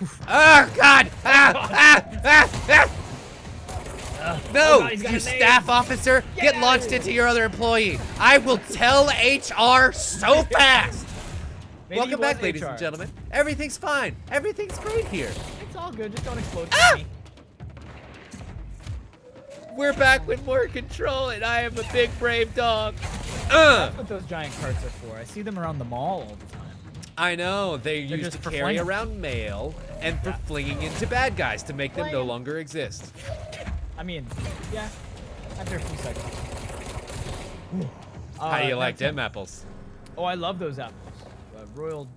Oh, God! No! You staff officer, get launched into your other employee. I will tell HR so fast. Welcome back, ladies and gentlemen. Everything's fine. Everything's great here. It's all good. Just don't explode me. We're back with more control, and I am a big, brave dog. That's what those giant carts are for. I see them around the mall all the time. I know. They're used to carry around mail and for flinging into bad guys to make them no longer exist. I mean, yeah. After a few seconds. How do you like them apples? Oh, I love those apples. Royal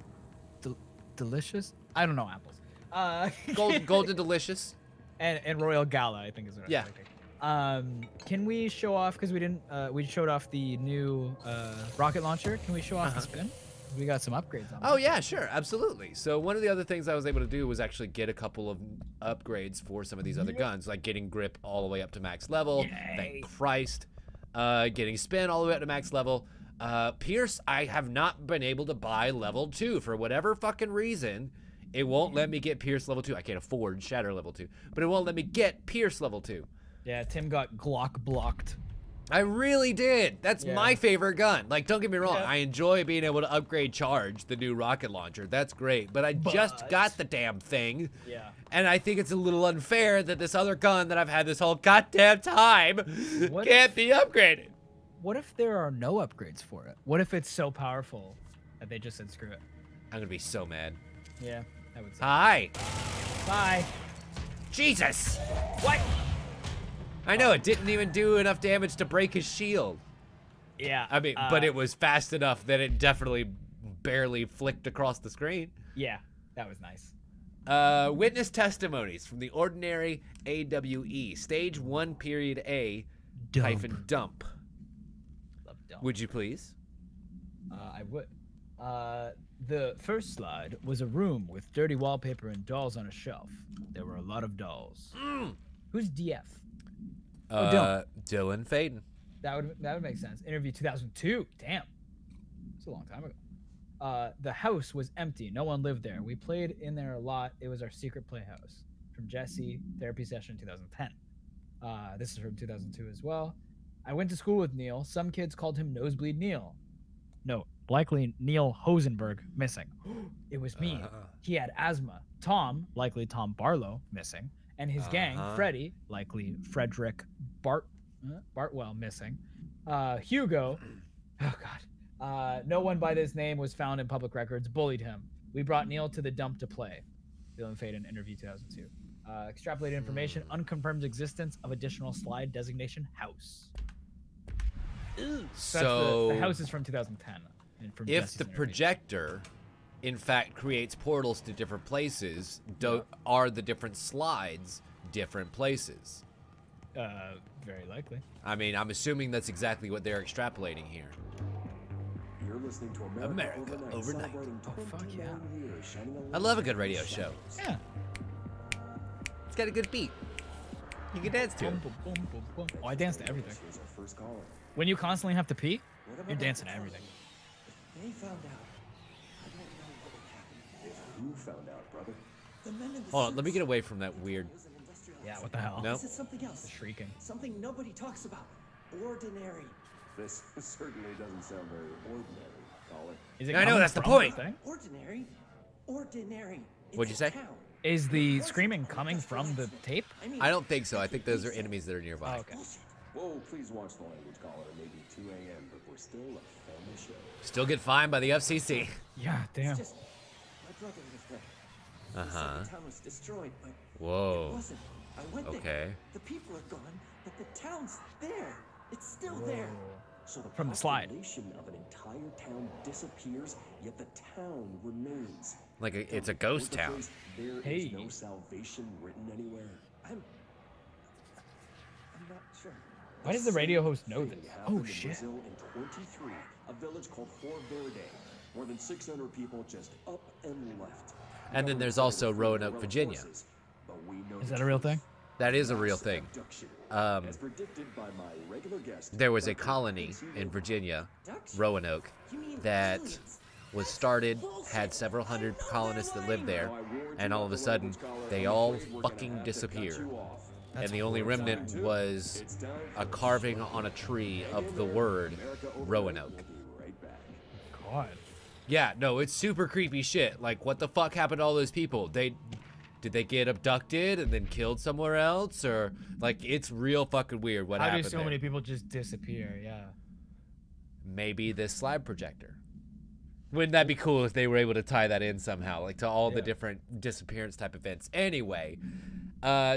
Delicious? I don't know apples. Golden Delicious. And Royal Gala, I think is what I'm thinking. Can we show off, because we didn't, we showed off the new rocket launcher. Can we show off the spin? We got some upgrades on it. Oh, yeah, sure. Absolutely. So one of the other things I was able to do was actually get a couple of upgrades for some of these other guns, like getting grip all the way up to max level. Yay. Thank Christ. Getting spin all the way up to max level. Pierce, I have not been able to buy level 2 for whatever fucking reason. It won't let me get Pierce level 2. I can't afford Shatter level 2, but it won't let me get Pierce level 2. Yeah, Tim got Glock blocked. I really did. That's my favorite gun. Like, don't get me wrong. I enjoy being able to upgrade Charge, the new rocket launcher. That's great. But I just got the damn thing. Yeah. And I think it's a little unfair that this other gun that I've had this whole goddamn time can't be upgraded. What if there are no upgrades for it? What if it's so powerful that they just said screw it? I'm gonna be so mad. Yeah, that would suck. Hi. Bye. Jesus. What? I know, it didn't even do enough damage to break his shield. Yeah. I mean, but it was fast enough that it definitely barely flicked across the screen. Yeah, that was nice. Witness testimonies from the ordinary AWE. Stage 1, period A, hyphen dump. Love dump. Would you please? I would. The first slide was a room with dirty wallpaper and dolls on a shelf. There were a lot of dolls. Who's DF? Dylan Faden. That would make sense. Interview 2002. Damn. It's a long time ago. The house was empty. No one lived there. We played in there a lot. It was our secret playhouse. From Jesse, therapy session 2010. This is from 2002 as well. I went to school with Neil. Some kids called him Nosebleed Neil. No, likely Neil Hosenberg, missing. It was me. He had asthma. Tom, likely Tom Barlow, missing. And his gang, Freddie, likely Frederick Bartwell, missing. Hugo, oh God. No one by this name was found in public records, bullied him. We brought Neil to the dump to play. Dylan Faden, interview 2002. Extrapolated information, unconfirmed existence of additional slide designation house. So the house is from 2010. And from if Jesse's the interview. projector, in fact, creates portals to different places, are the different slides different places? Very likely. I mean, I'm assuming that's exactly what they're extrapolating here. You're listening to America Overnight. Oh, fuck yeah. I love a good radio show. Yeah. It's got a good beat. You can dance to it. Boom, boom, boom, boom, boom. Oh, I dance to everything. When you constantly have to pee, you're dancing to everything. They found out. I don't know what would happen if you found out, brother. The men in the Hold on, let me get away from that weird. Yeah, what the hell? No. This is something else. The shrieking. Something nobody talks about. Ordinary. This certainly doesn't sound very ordinary, caller. Is it I know, coming that's the from point. thing? Ordinary? Ordinary. What'd you say? Is the screaming coming from the tape? I don't think so. I think those are enemies that are nearby. Oh, okay. Whoa, please watch the language, caller. It may be 2 a.m., but we're still a family show. Still get fined by the FCC. Yeah, damn. It's just, my brother was there. He said the town was destroyed, but Whoa. it wasn't. I went there. Okay. The people are gone, but the town's there. It's still there. So the From the slide. population of an entire town disappears, yet the town remains. Like it's a ghost With the town. phrase, There Hey. is no salvation written anywhere. I'm not sure. Why does the radio host know Thing this? happened Oh, in shit. Brazil in 23, a village called Fort Verde. More than 600 people just up and left. And then there's also Roanoke, Virginia. Is that a real thing? That is a real thing. As predicted by my regular guest, There was a colony in Virginia, Roanoke, that was started, had several hundred colonists that lived there, and all of a sudden, they all fucking disappear. And the only remnant was a carving on a tree of the word Roanoke. God. Yeah, no, it's super creepy shit. Like, what the fuck happened to all those people? Did they get abducted and then killed somewhere else? Or, like, it's real fucking weird what How happened do so there. many people just disappear? Yeah. Maybe this slide projector. Wouldn't that be cool if they were able to tie that in somehow, like to all the Yeah. different disappearance type events? Anyway,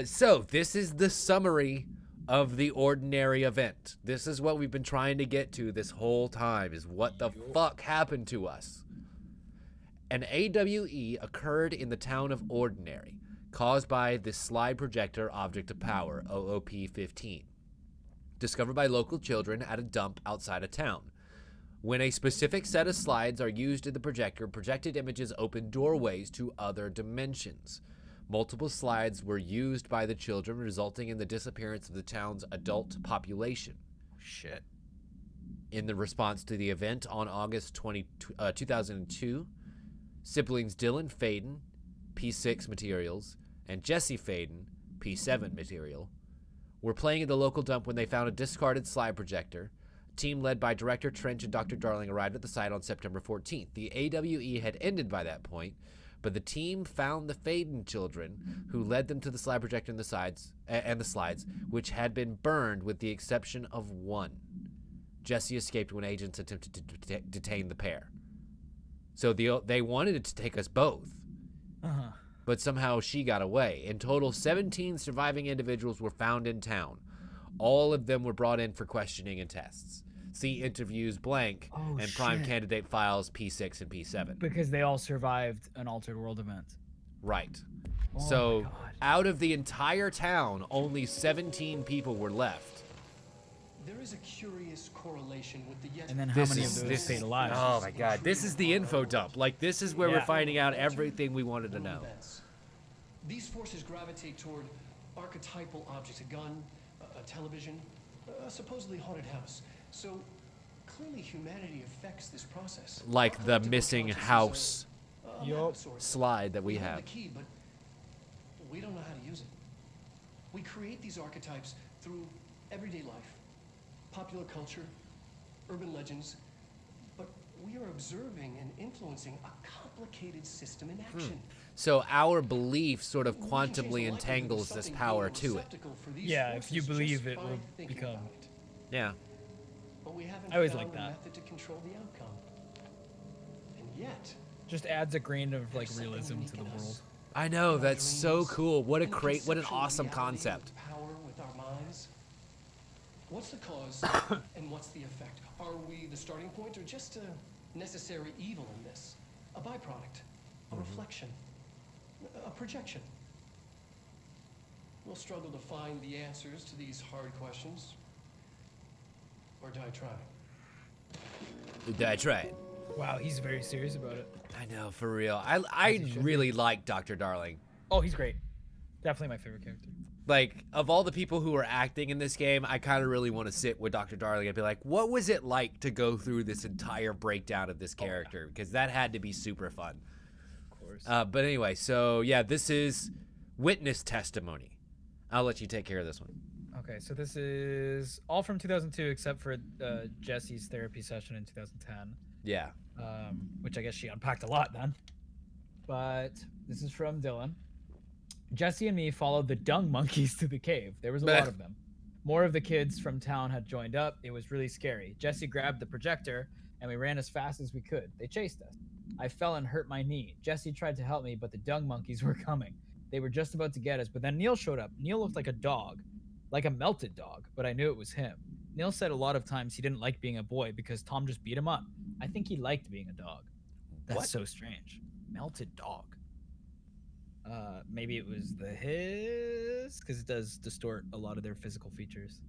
so this is the summary of the ordinary event. This is what we've been trying to get to this whole time, is what the fuck happened to us. An AWE occurred in the town of Ordinary, caused by the slide projector object of power, OOP-15, discovered by local children at a dump outside of town. When a specific set of slides are used in the projector, projected images open doorways to other dimensions. Multiple slides were used by the children, resulting in the disappearance of the town's adult population. Shit. In the response to the event on August 2002, siblings Dylan Faden, P6 materials, and Jesse Faden, P7 material, were playing at the local dump when they found a discarded slide projector. A team led by Director Trench and Dr. Darling arrived at the site on September 14th. The AWE had ended by that point, but the team found the Faden children, who led them to the slide projector and the slides, which had been burned with the exception of one. Jesse escaped when agents attempted to detain the pair. So they wanted to take us both, but somehow she got away. In total, 17 surviving individuals were found in town. All of them were brought in for questioning and tests. See interviews blank and prime shit. candidate files P6 and P7. Because they all survived an altered world event. Right. Oh So my God. out of the entire town, only 17 people were left. There is a curious correlation with the yet And then how This many is of those this. stayed alive? Oh my God! This is the info dump. Like, this is where we're Yeah. finding out everything we wanted to know. events. These forces gravitate toward archetypal objects, a gun, a television, a supposedly haunted house. So clearly humanity affects this process. Like the Collective missing unconscious is house a map of sorts. slide that we have have. the key, but we don't know how to use it. We create these archetypes through everyday life, popular culture, urban legends, but we are observing and influencing a complicated system in action. So our belief sort of We can change the quantumly likelihood of entangles this something power being a to it. receptacle for these Yeah, if you forces believe just it by will thinking become- about it. Yeah. But we haven't I always found like a that. method to control the outcome. And yet, Just adds a grain of like there's something realism unique to the in us. world. I know, Our that's so dreams cool. What an and awesome conceptual reality with concept. Power with our minds. What's the cause and what's the effect? Are we the starting point or just a necessary evil in this? A byproduct, a reflection, a projection? We'll struggle to find the answers to these hard questions. Or die trying. I tried. Wow, he's very serious about it. I know, for real. I he should really like Dr. Darling. Oh, he's great. Definitely my favorite character. Like, of all the people who are acting in this game, I kind of really want to sit with Dr. Darling and be like, what was it like to go through this entire breakdown of this character? Because that had to be super fun. Of course. But anyway, so yeah, this is witness testimony. I'll let you take care of this one. Okay, so this is all from 2002 except for Jesse's therapy session in 2010, Yeah. which I guess she unpacked a lot then. But this is from Dylan. Jesse and me followed the dung monkeys to the cave. There was a lot of them. More of the kids from town had joined up. It was really scary. Jesse grabbed the projector and we ran as fast as we could. They chased us. I fell and hurt my knee. Jesse tried to help me, but the dung monkeys were coming. They were just about to get us, but then Neil showed up. Neil looked like a dog, like a melted dog, but I knew it was him. Neil said a lot of times he didn't like being a boy because Tom just beat him up. I think he liked being a dog. That's What? so strange. Melted dog. Maybe it was the hiss, because it does distort a lot of their physical features.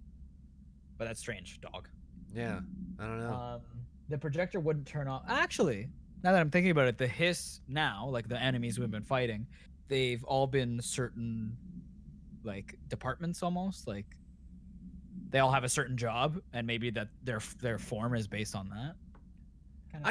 But that's strange, dog. Yeah. I don't know. The projector wouldn't turn off. Actually, now that I'm thinking about it, the hiss now, like the enemies we've been fighting, they've all been certain, like, departments almost. Like, they all have a certain job, and maybe that their form is based on that. Kind of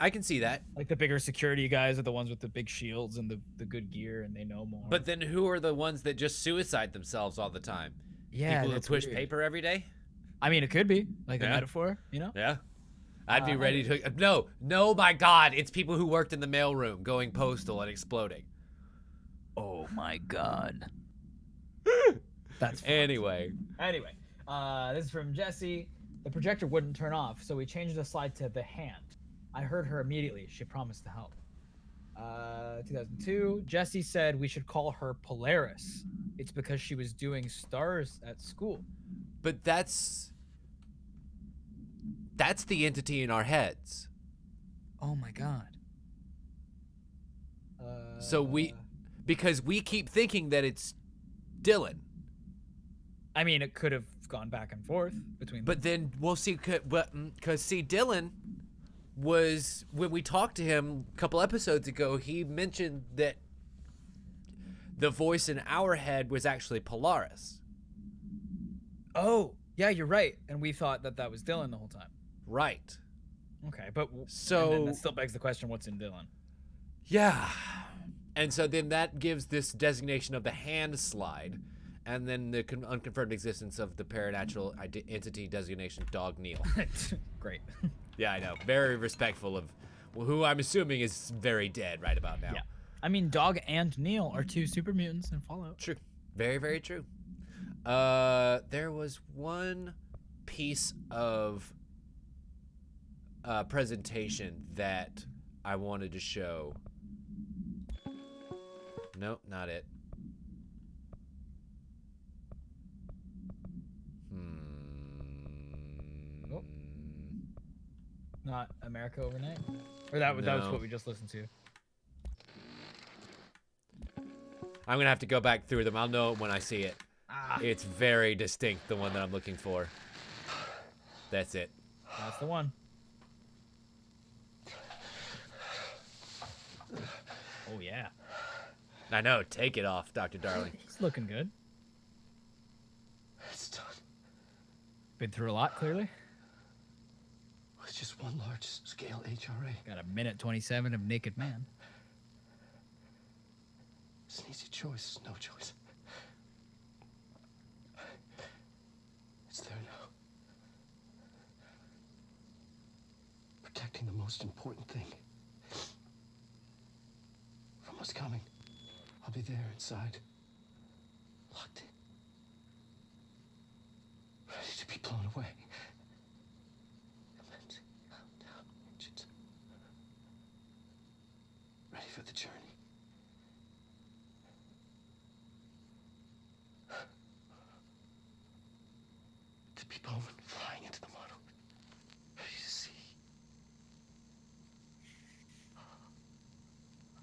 I can see that. like the bigger security guys are the ones with the big shields and the good gear, and they know more. But then who are the ones that just suicide themselves all the time? yeah, People who that's push weird. paper every day? I mean, it could be like a Yeah. metaphor, you know? Yeah. I'd be I ready to. No, my God. It's people who worked in the mailroom going postal and exploding. Oh my god. That's fucked. Anyway. Anyway, this is from Jesse. The projector wouldn't turn off, so we changed the slide to the hand. I heard her immediately. She promised to help. 2002, Jesse said we should call her Polaris. It's because she was doing stars at school. But that's the entity in our heads. Oh my god. So because we keep thinking that it's Dylan. I mean, it could have gone back and forth between them. But then we'll see, because see, Dylan was, when we talked to him a couple episodes ago, he mentioned that the voice in our head was actually Polaris. Oh, yeah, you're right. And we thought that that was Dylan the whole time. Right. Okay, but So- and then that still begs the question: what's in Dylan? Yeah. And so then that gives this designation of the hand slide, and then the unconfirmed existence of the paranatural entity designation Dog Neil. Great. Yeah, I know. Very respectful of who I'm assuming is very dead right about now. Yeah. I mean, Dog and Neil are two super mutants in Fallout. True. Very, very true. There was one piece of presentation that I wanted to show. Nope, not it. Oh. Not America Overnight? Or that was No. what we just listened to. I'm gonna have to go back through them. I'll know it when I see it. Ah, It's very distinct, the one that I'm looking for. That's it. that's the one. Oh yeah. I know. Take it off, Dr. Darling. He's looking good. It's done. Been through a lot, clearly. It's just one large-scale HRA. Got a minute 27 of Naked Man. It's an easy choice, no choice. It's there now. Protecting the most important thing from what's coming. I'll be there inside, locked in, ready to be blown away. Commencing countdown engines. Ready for the journey. To be blown flying into the model. Ready to see.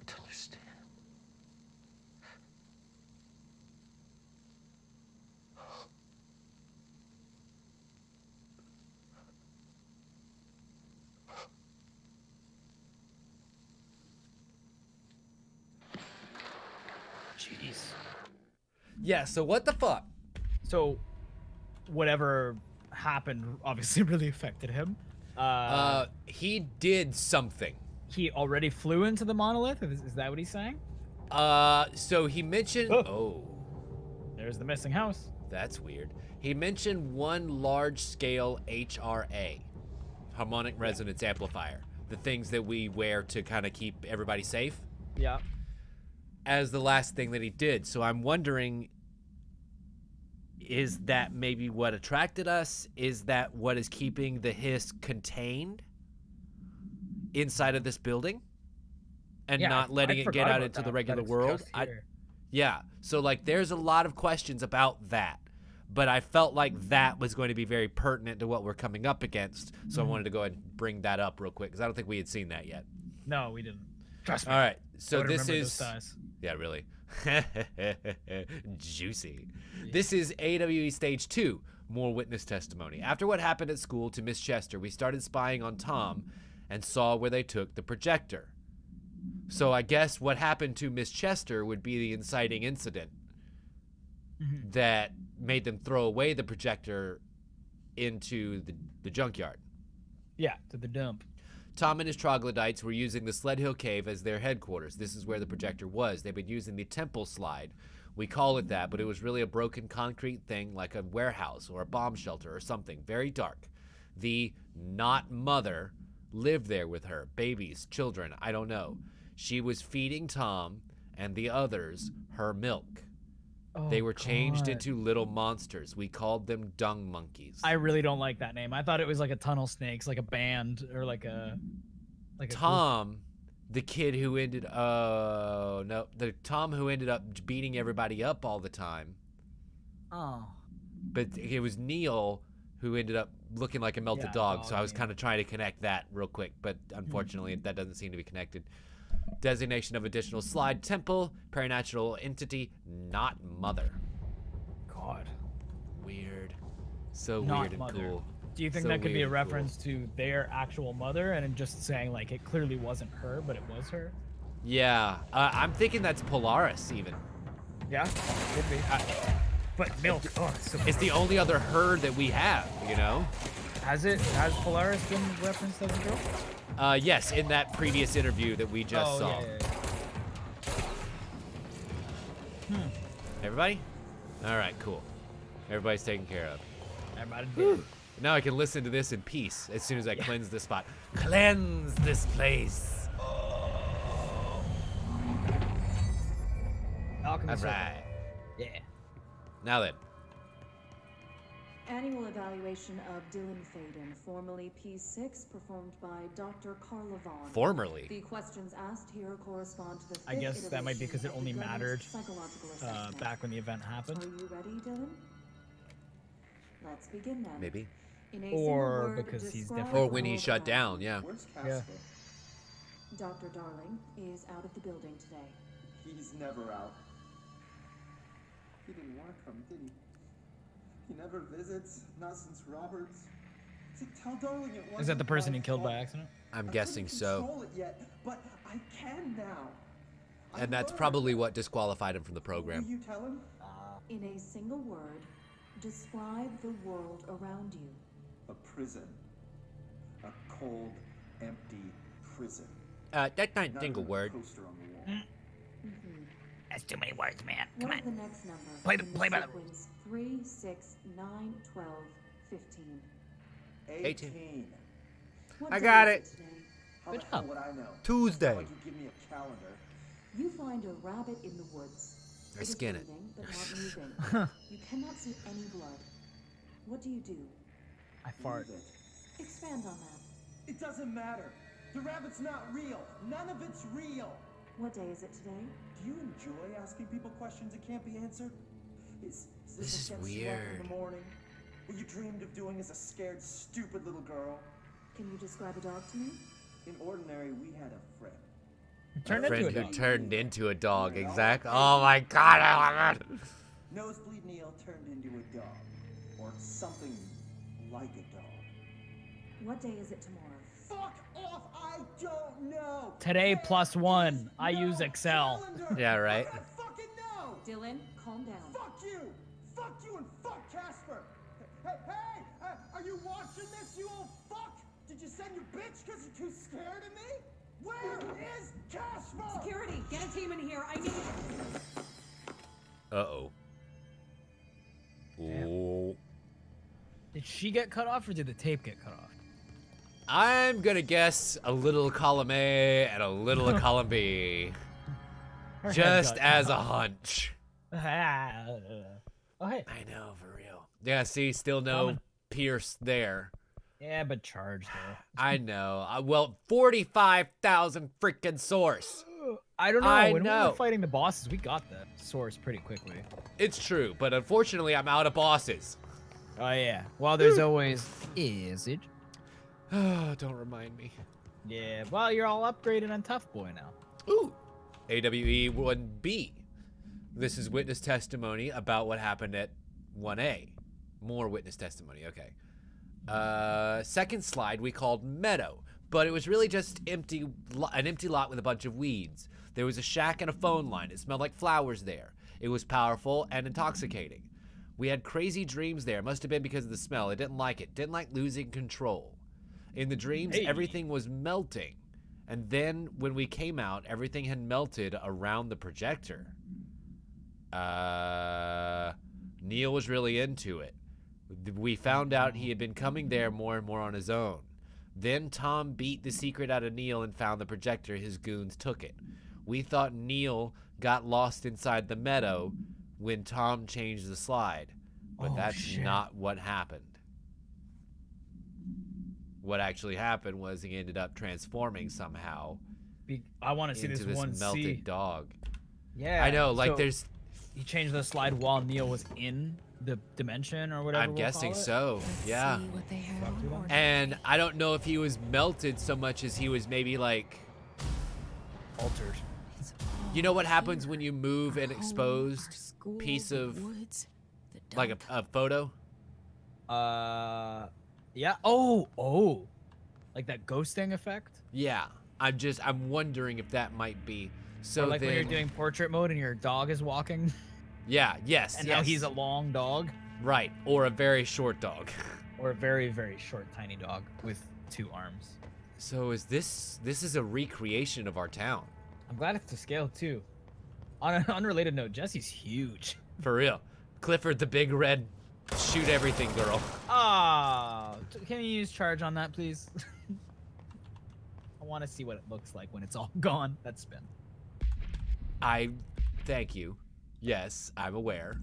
To understand. Jeez. Yeah, so what the fuck? So, whatever happened obviously really affected him. He did something. He already flew into the monolith? Is that what he's saying? So he mentioned... Oh, There's the missing house. that's weird. He mentioned one large-scale HRA, harmonic resonance amplifier, the things that we wear to kind of keep everybody safe, Yeah. as the last thing that he did. So I'm wondering, is that maybe what attracted us? Is that what is keeping the hiss contained inside of this building and Yeah, not I letting it forgot get out about into that, the that regular it's world? just I, here. yeah. So like there's a lot of questions about that. But I felt like that was going to be very pertinent to what we're coming up against. So I wanted to go ahead and bring that up real quick because I don't think we had seen that yet. No, we didn't. Trust me. All right. I So would this remember those is... thighs. Yeah, really. Juicy. This is AWE Stage 2, more witness testimony. After what happened at school to Miss Chester, we started spying on Tom and saw where they took the projector. So I guess what happened to Miss Chester would be the inciting incident that made them throw away the projector into the junkyard. Yeah, to the dump. Tom and his troglodytes were using the Sled Hill Cave as their headquarters. This is where the projector was. They've been using the temple slide. We call it that, but it was really a broken concrete thing like a warehouse or a bomb shelter or something. Very dark. The not mother lived there with her. Babies, children, I don't know. She was feeding Tom and the others her milk. Oh, They were changed God. into little monsters. We called them dung monkeys. I really don't like that name. I thought it was like a Tunnel Snakes, like a band or like a group. Tom, the kid who ended the Tom who ended up beating everybody up all the time. Oh. But it was Neil who ended up looking like a melted Yeah, dog, so I was Neil. kind of trying to connect that real quick, but unfortunately that doesn't seem to be connected. Designation of additional slide: temple, paranatural entity, not mother. God. Weird. So Not weird and mother. cool. Do you think So that could be weird a and reference to their actual mother and just saying like it clearly wasn't her, but it was her? Yeah, I'm thinking that's Polaris even. Yeah, could be. But milk. Oh, it's so It's the only other herd that we have, you know? Has Polaris been referenced as a girl? Yes, in that previous interview that we just saw. Yeah. Everybody? All right, cool. Everybody's taken care of. Everybody did. Now I can listen to this in peace as soon as I cleanse this spot. Cleanse this place. Alchemy All Circle. right. Yeah. Now then. Annual evaluation of Dylan Faden, formerly P6, performed by Dr. Carla Vaughn. Formerly. The questions asked here correspond to the I fifth guess that might be because it iteration only of the Gunner's mattered psychological assessment. back when the event happened. Are you ready, Dylan? Let's begin then. Maybe. In a Or single word, because he's describe different. Or when he the shut world down, around yeah. Where's Yeah. Casper? you. Dr. Darling is out of the building today. He's never out. He didn't want to come, did he? He never visits, not since Roberts. See, tell Darling it wasn't Is that the person my he killed by fault. accident? I'm I guessing couldn't so. control it yet, but I can now. I And that's learned. probably what disqualified him from the Will program. you tell him? In a single word, describe the world around you. A prison. A cold, empty prison. That's not a Not single even a word. poster on the wall. That's too many words, man. What is the next number? Play in by the sequence 3, 6, 9, 12, 15. 18. What I day got is it. Today? How Good the hell job. would I know? Tuesday. It's not like you give me a calendar. You find a rabbit in the woods. I It is skin it. breathing, but not moving. You cannot see any blood. What do? I fart. Leave it. Expand on that. It doesn't matter. The rabbit's not real. None of it's real. What day is it today? Do you enjoy asking people questions that can't be answered? Is This is what gets you up in weird. the morning? What you dreamed of doing as a scared, stupid little girl? Can you describe a dog to me? In ordinary, we had a friend. Turned A into a friend who dog. turned into a dog, exact. Oh my god, I love it. Nosebleed Neil turned into a dog. Or something like a dog. What day is it tomorrow? Fuck off! I don't know! Today There plus one. is I use no Excel. calendar. Yeah, right. I don't fucking know! Dylan, calm down. Fuck you! Fuck you and fuck Casper! Hey! Are you watching this, you old fuck? Did you send your bitch because you're too scared of me? Where is Casper? Security, get a team in here. I need. Uh-oh. Oh. Did she get cut off or did the tape get cut off? I'm gonna guess a little column A and a little of column B. Her head Just got as cut a off. hunch. Oh, hey. I know, for real. Yeah, see, still no Coming. Pierce there. Yeah, but charge though. I know. Well, 45,000 freaking source. I don't know. I When we know. were fighting the bosses, we got the source pretty quickly. It's true, but unfortunately, I'm out of bosses. Oh yeah. Well, there's always is it? Don't remind me. Yeah. Well, you're all upgraded on Tough Boy now. Ooh. AWE 1B. This is witness testimony about what happened at 1A. More witness testimony. Okay. Second slide we called Meadow, but it was really just an empty lot with a bunch of weeds. There was a shack and a phone line. It smelled like flowers there. It was powerful and intoxicating. We had crazy dreams there. Must have been because of the smell. I didn't like it. Didn't like losing control. In the dreams, Hey. everything was melting. And then when we came out, everything had melted around the projector. Neil was really into it. We found out he had been coming there more and more on his own. Then Tom beat the secret out of Neil and found the projector. His goons took it. We thought Neil got lost inside the meadow when Tom changed the slide. But Oh, that's shit. not what happened. What actually happened was he ended up transforming somehow I want to see into this this one melted C. dog. Yeah. I know, like so there's he changed the slide while Neil was in the dimension or whatever. I'm guessing so. Yeah. See what they have Fuck on you. board. And I don't know if he was melted so much as he was maybe like, Altered. It's all you know what happens here. when you move an Our home, our exposed school, piece the of woods, the like dump. a photo? Yeah. Oh. Like that ghosting effect. Yeah. I'm wondering if that might be. So Or like then, when you're doing portrait mode and your dog is walking, yeah, yes, and yes. now he's a long dog, right, or a very short dog. or a very very short tiny dog with 2 arms. So is this is a recreation of our town. I'm glad it's to scale too. On an unrelated note, Jesse's huge. For real. Clifford the big red shoot everything girl. Ah, can you use charge on that, please? I want to see what it looks like when it's all gone. That spin. I thank you. Yes, I'm aware.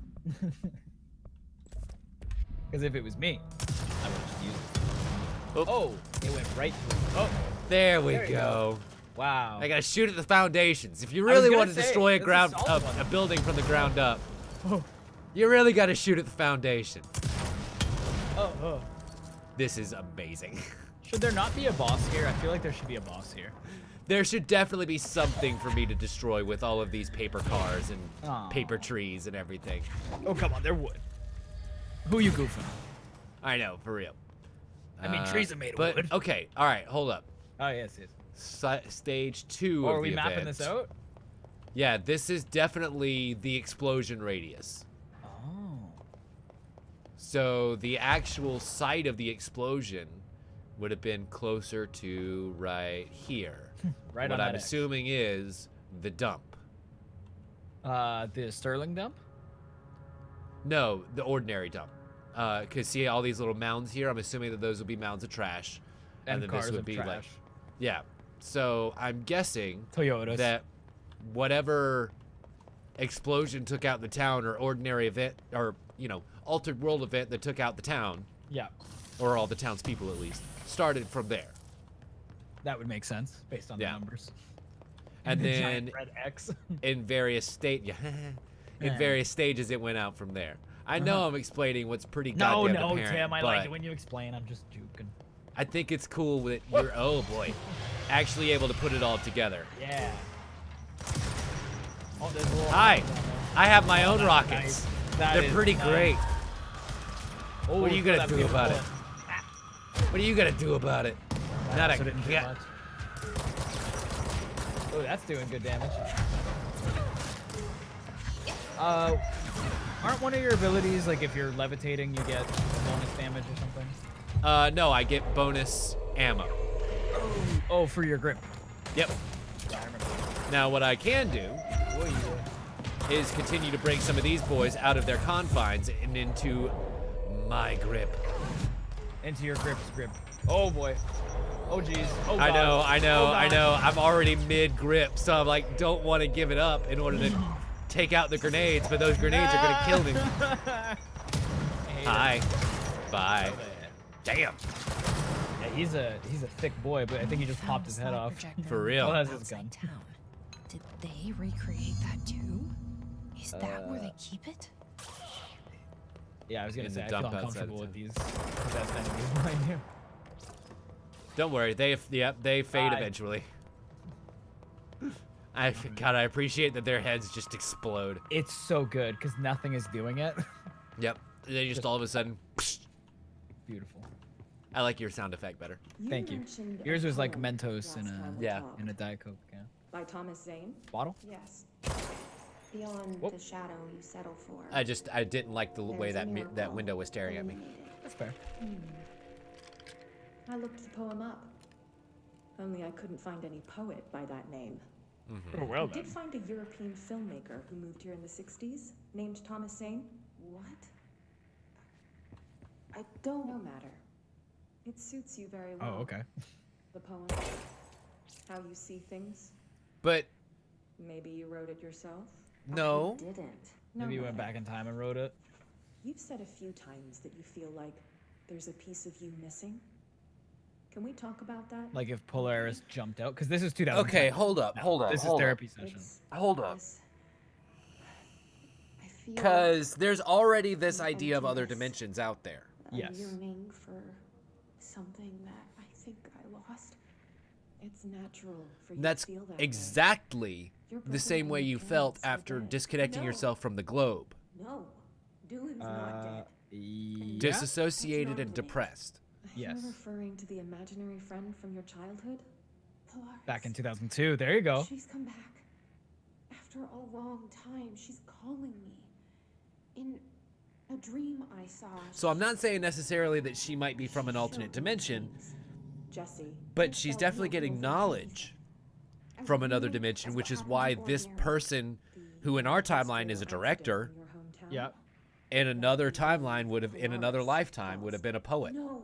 Because if it was me, I would just use it. Oh. Oh, it went right through. Oh, There we There you go. go. wow. I gotta shoot at the foundations. If you I was really gonna want to say, destroy a this is ground solid one. a building from the ground up, Oh, you really gotta shoot at the foundation. oh. This is amazing. Should there not be a boss here? I feel like there should be a boss here. There should definitely be something for me to destroy with all of these paper cars and Aw. paper trees and everything. Oh, come on, there would. Who you goofing? I know, for real. I mean, trees are made of but, wood. Okay, all right, hold up. Oh, yes. Stage 2 Oh, of are we the mapping event. this out? Yeah, this is definitely the explosion radius. Oh. So the actual site of the explosion would have been closer to right here. Right what on I'm that X. assuming is the dump. The Sterling dump? No, the ordinary dump. Cause see all these little mounds here. I'm assuming that those would be mounds of trash, And then cars this would of be trash. like, yeah. So I'm guessing Toyotas. that whatever explosion took out the town, or ordinary event, or altered world event that took out the town, Yeah, or all the townspeople at least, started from there. that would make sense based on Yeah. the numbers. And the then giant red X. in various in Yeah. various stages it went out from there. I know I'm explaining what's pretty No, goddamn no, apparent, Tim. I but like it when you explain. I'm just joking. I think it's cool that you're oh boy, actually able to put it all together. Yeah. Oh, there's a little Hi, rocket down there. I have my own That's rockets. nice. That They're is pretty nice. great. Oh, What are you throw gonna that do beautiful about it? bullet. What are you gonna do about it? That Not also a didn't do yeah. much. Oh, that's doing good damage. Aren't one of your abilities, like if you're levitating, you get bonus damage or something? No, I get bonus ammo. Oh, for your grip. Yep. Yeah, I remember. Now what I can do Boy, is continue to bring some of these boys out of their confines and into my grip. into your grip's grip. Oh boy. Oh jeez. Oh I God. know, I know, Oh, I God. know. I'm already mid grip, so I'm like, don't want to give it up in order to take out the grenades, but those grenades are gonna kill me. I hate it. Hi. Bye. Damn. Yeah, he's a thick boy, but I think he just popped his head off. For real. Well, that's his gun. Outside town. Did they recreate that too? Is that where they keep it? Yeah, I was gonna In say the I feel dump outside uncomfortable of with these possessed enemies behind you. Don't worry, they fade Bye. eventually. God, I appreciate that their heads just explode. It's so good because nothing is doing it. Yep. They just all of a sudden. Beautiful. I like your sound effect better. Thank you. mentioned Yours was like poem Mentos in last time we Yeah. talked. a Diet Coke can. By Thomas Zane? Bottle? Yes. Beyond Whoop. the shadow you settle for. I didn't like the way there's a that miracle that window was staring at me. illuminated. That's fair. I looked the poem up. Only I couldn't find any poet by that name. Oh, well I did find a European filmmaker who moved here in the 60s, named Thomas Zane. What? I don't know matter. It suits you very well. Oh, okay. The poem. How you see things. But Maybe you wrote it yourself? no. I didn't. No Maybe you went matter. back in time and wrote it. You've said a few times that you feel like there's a piece of you missing. Can we talk about that? Like if Polaris jumped out, because this is 2000. Okay, hold up. This is therapy session. It's Hold up. this- I feel Because there's already this idea of other dimensions out there. a Yes. yearning for something that I think I lost. It's natural for you That's to feel that way. exactly Your the same way broken you home felt parents are after dead. disconnecting No. yourself from the globe. No, Dylan's not dead. Yeah. Disassociated That's and not depressed. Yes. You're referring to the imaginary friend from your childhood? Polaris. Back in 2002. There you go. She's come back. After a long time, she's calling me. In a dream I saw. So I'm not saying necessarily that she might be from an alternate dimension, Jesse. but she's definitely getting knowledge from another dimension, which is why this person, who in our timeline is a director, Yeah. in another timeline would have, in another lifetime, would have been a poet. No,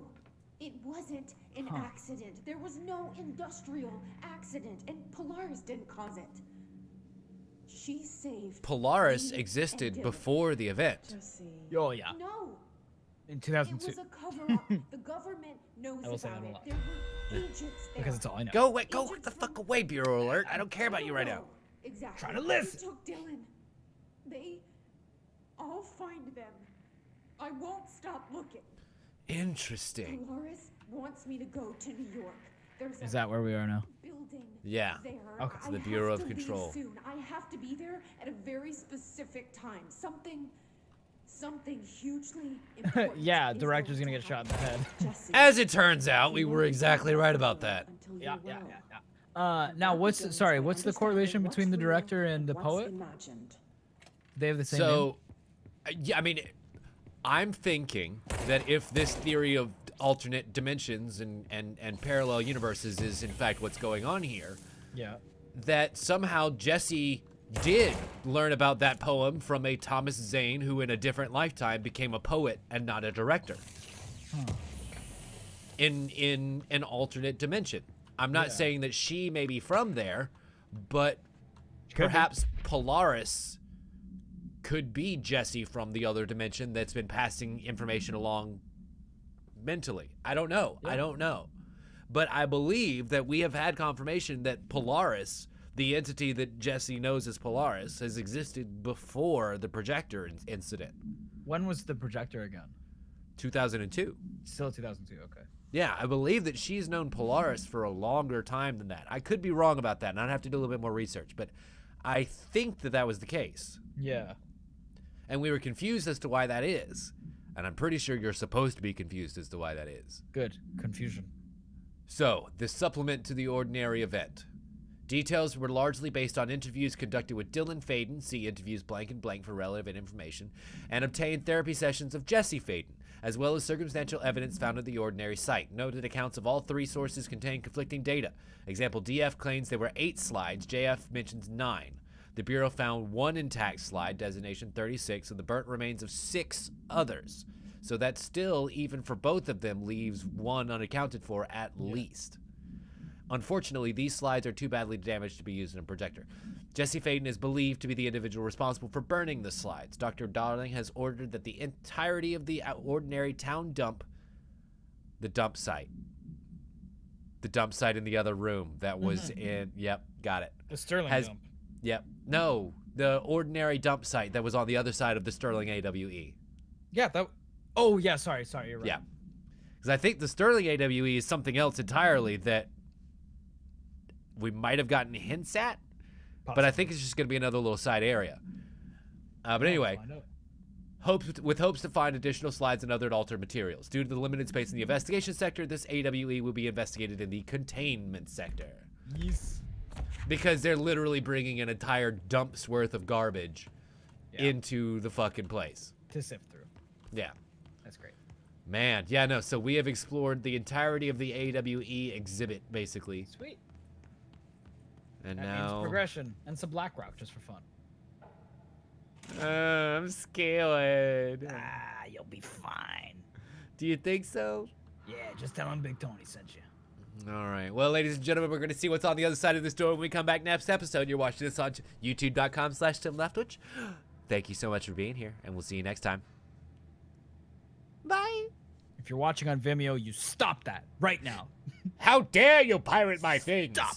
it wasn't an accident. There was no industrial accident, and Polaris didn't cause it. She saved. Polaris me existed and Dylan. before the event. Jesse. Oh yeah. No, In it 2002. was a cover-up. The government knows I will say about that a it. lot. There were agents there. Because it's all I know. Go away, go the fuck away, Bureau Alert. I don't care about you right now. No, exactly. Try to listen. They took Dylan. I'll find them. I won't stop looking. Interesting. Polaris wants me to go to New York. There's Is a that where we are now? building Yeah. there. Okay. It's the I Bureau have of to leave Control. soon. I have to be there at a very specific time. Something hugely important. Yeah, is director's going gonna to get shot in the happen. head. Jesse. As it turns out, we were exactly right about that. Until Yeah, you're yeah, well. yeah, yeah. Now what's the Understanding correlation what's between the real director and and the what's poet? Imagined. They have the same name? So, yeah, I mean, I'm thinking that if this theory of alternate dimensions and parallel universes is in fact what's going on here, Yeah. that somehow Jesse did learn about that poem from a Thomas Zane who in a different lifetime became a poet and not a director. In an alternate dimension. I'm not Yeah. saying that she may be from there, but Could be. perhaps Polaris could be Jesse from the other dimension that's been passing information along mentally. I don't know. I don't know. But I believe that we have had confirmation that Polaris, the entity that Jesse knows as Polaris, has existed before the projector incident. When was the projector again? 2002. Still 2002. Okay. Yeah, I believe that she's known Polaris for a longer time than that. I could be wrong about that, and I'd have to do a little bit more research, but I think that that was the case. Yeah. And we were confused as to why that is. And I'm pretty sure you're supposed to be confused as to why that is. Good. Confusion. So, the supplement to the ordinary event. Details were largely based on interviews conducted with Dylan Faden, see interviews blank and blank for relevant information, and obtained therapy sessions of Jesse Faden, as well as circumstantial evidence found at the ordinary site. Noted accounts of all three sources contain conflicting data. Example, DF claims there were 8 slides, JF mentions 9. The Bureau found 1 intact slide, designation 36, and the burnt remains of 6 others. So that still, even for both of them, leaves 1 unaccounted for at least. Unfortunately, these slides are too badly damaged to be used in a projector. Jesse Faden is believed to be the individual responsible for burning the slides. Dr. Darling has ordered that the entirety of the ordinary town dump, the dump site in the other room that was in, yep, got it. The Sterling Has- dump. Yep. No, the ordinary dump site that was on the other side of the Sterling AWE. Yeah. That. Oh yeah. Sorry. You're right. Yeah. Because I think the Sterling AWE is something else entirely that we might have gotten hints at, but I think it's just going to be another little side area. But anyway, I know. hopes to find additional slides and other altered materials. Due to the limited space in the investigation sector, this AWE will be investigated in the containment sector. Yes. Because they're literally bringing an entire dump's worth of garbage Yeah. into the fucking place. To sift through. Yeah. That's great. Man, yeah, no. So we have explored the entirety of the AWE exhibit, basically, Sweet. and That means now progression and some black rock just for fun. I'm scared. Ah, you'll be fine. Do you think so? Yeah, just tell him Big Tony sent you. All right. Well, ladies and gentlemen, we're going to see what's on the other side of this door when we come back next episode. You're watching this on youtube.com/Tim Leftwich. Thank you so much for being here, and we'll see you next time. Bye. If you're watching on Vimeo, you stop that right now. How dare you pirate my things? Stop.